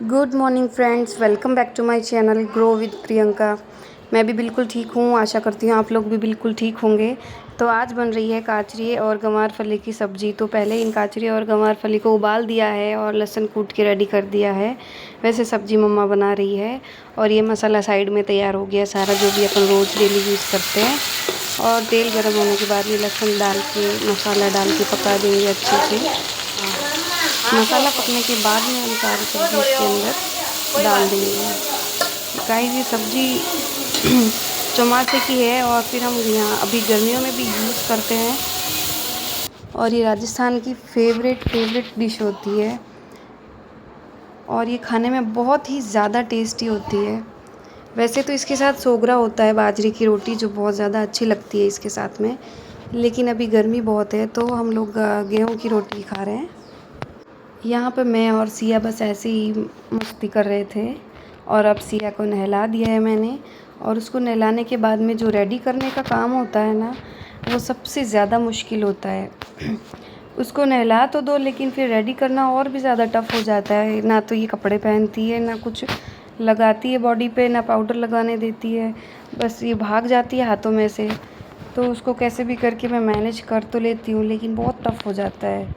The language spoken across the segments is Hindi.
Good morning friends, welcome back to my channel grow with Priyanka. मैं भी बिल्कुल ठीक हूँ, आशा करती हूँ आप लोग भी बिल्कुल ठीक होंगे। तो आज बन रही है काचरी और गंवार फली की सब्ज़ी। तो पहले इन काचरी और गंवार फली को उबाल दिया है और लहसुन कूट के रेडी कर दिया है। वैसे सब्ज़ी मम्मा बना रही है और ये मसाला साइड में तैयार हो गया सारा, जो भी अपन रोज़ डेली यूज़ करते हैं। और तेल गर्म होने के बाद ये लहसुन डाल के मसाला डाल के पका देंगे अच्छे से। मसाला पकने के बाद में हम सारी सब्ज़ी इसके अंदर डाल देंगे। गाइस ये सब्ज़ी चौमासे की है और फिर हम यहाँ अभी गर्मियों में भी यूज़ करते हैं और ये राजस्थान की फेवरेट डिश होती है और ये खाने में बहुत ही ज़्यादा टेस्टी होती है। वैसे तो इसके साथ सोगरा होता है, बाजरे की रोटी, जो बहुत ज़्यादा अच्छी लगती है इसके साथ में, लेकिन अभी गर्मी बहुत है तो हम लोग गेहूं की रोटी खा रहे हैं। यहाँ पे मैं और सिया बस ऐसे ही मस्ती कर रहे थे और अब सिया को नहला दिया है मैंने। और उसको नहलाने के बाद में जो रेडी करने का काम होता है ना, वो सबसे ज़्यादा मुश्किल होता है। उसको नहला तो दो, लेकिन फिर रेडी करना और भी ज़्यादा टफ़ हो जाता है। ना तो ये कपड़े पहनती है, ना कुछ लगाती है बॉडी पे, ना पाउडर लगाने देती है, बस ये भाग जाती है हाथों में से। तो उसको कैसे भी करके मैं मैनेज कर तो लेती हूँ, लेकिन बहुत टफ़ हो जाता है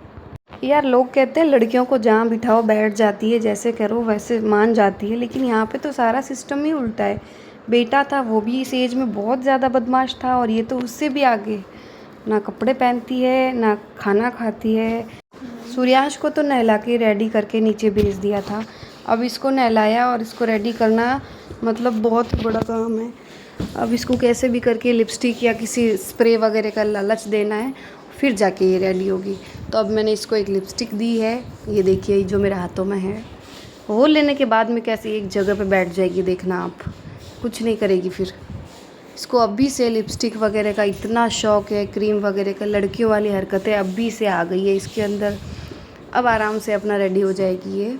यार। लोग कहते हैं लड़कियों को जहाँ बिठाओ बैठ जाती है, जैसे करो वैसे मान जाती है, लेकिन यहाँ पे तो सारा सिस्टम ही उल्टा है। बेटा था वो भी इस एज में बहुत ज़्यादा बदमाश था और ये तो उससे भी आगे, ना कपड़े पहनती है ना खाना खाती है। सूर्यांश को तो नहला के रेडी करके नीचे भेज दिया था, अब इसको नहलाया और इसको रेडी करना मतलब बहुत बड़ा काम है। अब इसको कैसे भी करके लिपस्टिक या किसी स्प्रे वगैरह का लालच देना है, फिर जाके ये रेडी होगी। तो अब मैंने इसको एक लिपस्टिक दी है, ये देखिए जो मेरे हाथों में है। वो लेने के बाद में कैसे एक जगह पे बैठ जाएगी, देखना आप, कुछ नहीं करेगी फिर। इसको अभी से लिपस्टिक वगैरह का इतना शौक़ है, क्रीम वगैरह का, लड़कियों वाली हरकतें अभी से आ गई है इसके अंदर। अब आराम से अपना रेडी हो जाएगी ये।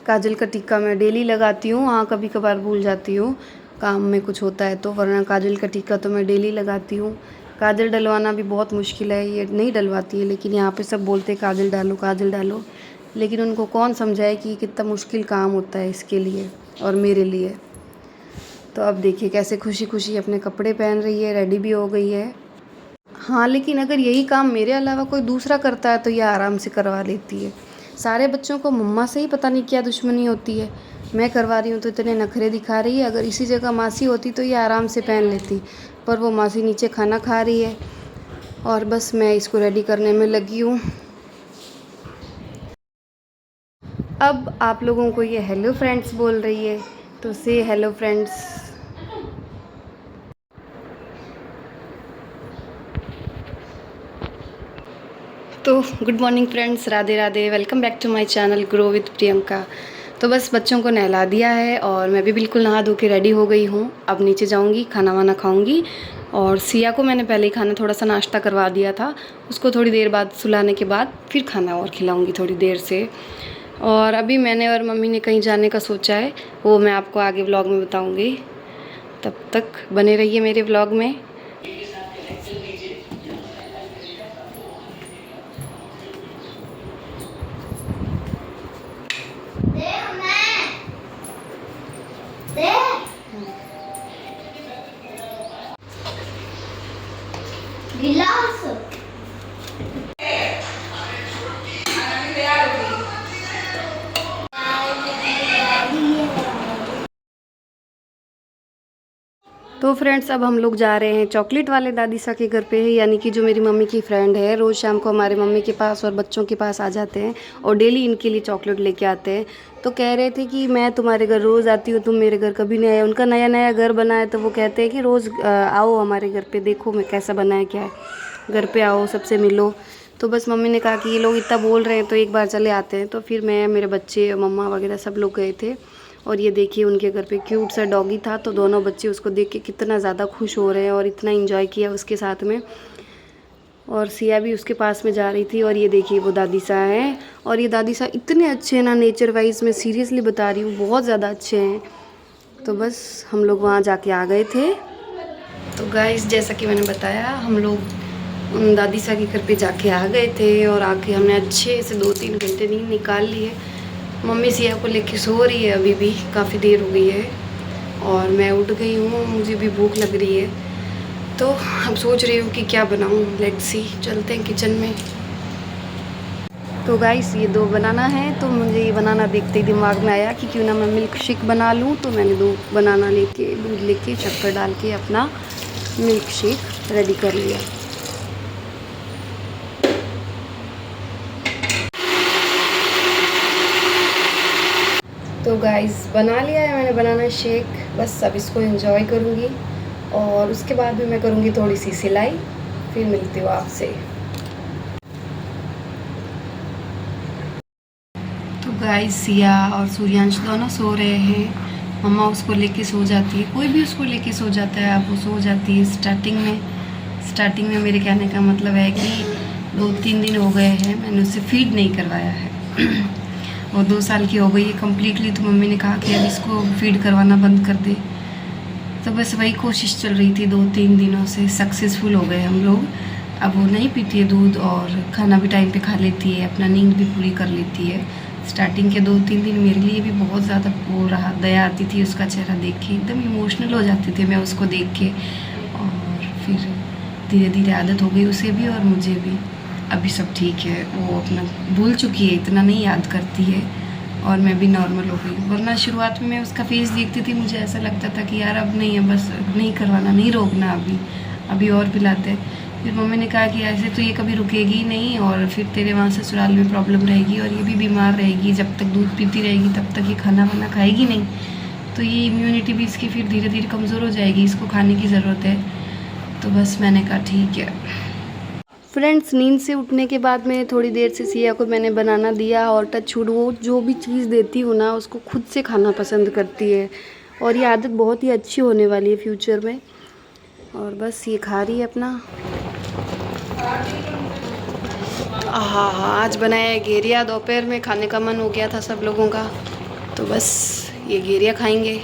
काजल का टिक्का मैं डेली लगाती हूँ, हाँ कभी कभार भूल जाती हूँ काम में कुछ होता है तो, वरना काजल का टिक्का तो मैं डेली लगाती हूँ। काजल डलवाना भी बहुत मुश्किल है, ये नहीं डलवाती है, लेकिन यहाँ पे सब बोलते हैं काजल डालो, लेकिन उनको कौन समझाए कि कितना मुश्किल काम होता है इसके लिए और मेरे लिए। तो अब देखिए कैसे खुशी खुशी अपने कपड़े पहन रही है, रेडी भी हो गई है। हाँ, लेकिन अगर यही काम मेरे अलावा कोई दूसरा करता है तो ये आराम से करवा लेती है। सारे बच्चों को मम्मा से ही पता नहीं क्या दुश्मनी होती है, मैं करवा रही हूँ तो इतने नखरे दिखा रही है। अगर इसी जगह मासी होती तो ये आराम से पहन लेती, पर वो मासी नीचे खाना खा रही है और बस मैं इसको रेडी करने में लगी हूँ। अब आप लोगों को ये हेलो फ्रेंड्स बोल रही है, तो से हेलो फ्रेंड्स। तो good morning friends, Radhe Radhe, welcome back to my channel grow with Priyanka. तो बस बच्चों को नहला दिया है और मैं भी बिल्कुल नहा धो के रेडी हो गई हूँ। अब नीचे जाऊँगी, खाना वाना खाऊँगी। और सिया को मैंने पहले ही खाना थोड़ा सा नाश्ता करवा दिया था, उसको थोड़ी देर बाद सुलाने के बाद फिर खाना और खिलाऊँगी थोड़ी देर से। और अभी मैंने और मम्मी ने कहीं जाने का सोचा है, वो मैं आपको आगे व्लॉग में बताऊँगी। तब तक बने रहिए मेरे व्लॉग में। गिलास तो फ्रेंड्स अब हम लोग जा रहे हैं चॉकलेट वाले दादी सा के घर पे, यानी कि जो मेरी मम्मी की फ्रेंड है। रोज़ शाम को हमारे मम्मी के पास और बच्चों के पास आ जाते हैं और डेली इनके लिए चॉकलेट लेके आते हैं। तो कह रहे थे कि मैं तुम्हारे घर रोज़ आती हूँ, तुम मेरे घर कभी नहीं आए। उनका नया नया घर बना है तो वो कहते हैं कि रोज़ आओ हमारे घर पे, देखो मैं कैसा बना है क्या है, घर पे आओ सबसे मिलो। तो बस मम्मी ने कहा कि ये लोग इतना बोल रहे हैं तो एक बार चले आते हैं। तो फिर मैं, मेरे बच्चे, मम्मा वगैरह सब लोग गए थे। और ये देखिए उनके घर पे क्यूट सा डॉगी था, तो दोनों बच्चे उसको देख के कितना ज़्यादा खुश हो रहे हैं और इतना एंजॉय किया उसके साथ में। और सिया भी उसके पास में जा रही थी। और ये देखिए वो दादी सा है, और ये दादी सा इतने अच्छे हैं ना, नेचर वाइज मैं सीरियसली बता रही हूँ, बहुत ज़्यादा अच्छे हैं। तो बस हम लोग वहाँ जाके आ गए थे। तो गाइस जैसा कि मैंने बताया, हम लोग उन दादी सा के घर पे जाके आ गए थे और आके हमने अच्छे से 2-3 घंटे नींद निकाल लिए। मम्मी सिया को लेके सो रही है, अभी भी काफ़ी देर हो गई है और मैं उठ गई हूँ, मुझे भी भूख लग रही है। तो अब सोच रही हूँ कि क्या बनाऊँ। लेट्स सी, चलते हैं किचन में। तो गाइस ये 2 बनाना है, तो मुझे ये बनाना देखते ही दिमाग में आया कि क्यों ना मैं मिल्क शेक बना लूँ। तो मैंने 2 बनाना लेके, दूध लेके, शक्कर डाल के अपना मिल्क शेक रेडी कर लिया। तो गाइस बना लिया है मैंने बनाना शेक, बस अब इसको एंजॉय करूँगी और उसके बाद भी मैं करूँगी थोड़ी सी सिलाई, फिर मिलती हूँ आपसे। तो गाइस सिया और सूर्यांश दोनों सो रहे हैं। मम्मा उसको लेके सो जाती है, कोई भी उसको लेके सो जाता है, अब वो सो जाती है। स्टार्टिंग में मेरे कहने का मतलब है कि 2-3 दिन हो गए हैं मैंने उसे फीड नहीं करवाया है। वो 2 साल की हो गई है कम्प्लीटली, तो मम्मी ने कहा कि अब इसको फीड करवाना बंद कर दे। तो बस वही कोशिश चल रही थी 2-3 दिनों से, सक्सेसफुल हो गए हम लोग। अब वो नहीं पीती है दूध और खाना भी टाइम पे खा लेती है, अपना नींद भी पूरी कर लेती है। स्टार्टिंग के 2-3 दिन मेरे लिए भी बहुत ज़्यादा वो रहा, दया आती थी उसका चेहरा देख के, एकदम इमोशनल हो जाती थी मैं उसको देख के। और फिर धीरे धीरे आदत हो गई उसे भी और मुझे भी। अभी सब ठीक है, वो अपना भूल चुकी है, इतना नहीं याद करती है और मैं भी नॉर्मल हो गई। वरना शुरुआत में मैं उसका फेस देखती थी, मुझे ऐसा लगता था कि यार अब नहीं है, बस नहीं करवाना, नहीं रोकना, अभी और पिलाते। फिर मम्मी ने कहा कि ऐसे तो ये कभी रुकेगी ही नहीं और फिर तेरे वहाँ ससुराल में प्रॉब्लम रहेगी और ये भी बीमार रहेगी, जब तक दूध पीती रहेगी तब तक ये खाना वाना खाएगी नहीं, तो ये इम्यूनिटी भी इसकी फिर धीरे धीरे कमज़ोर हो जाएगी, इसको खाने की ज़रूरत है। तो बस मैंने कहा ठीक है। फ्रेंड्स नींद से उठने के बाद में थोड़ी देर से सिया को मैंने बनाना दिया और टच छूट, वो जो भी चीज़ देती हूँ ना उसको खुद से खाना पसंद करती है और ये आदत बहुत ही अच्छी होने वाली है फ्यूचर में। और बस ये खा रही है अपना। हाँ आज बनाया है घेरिया, दोपहर में खाने का मन हो गया था सब लोगों का, तो बस ये घेरिया खाएंगे।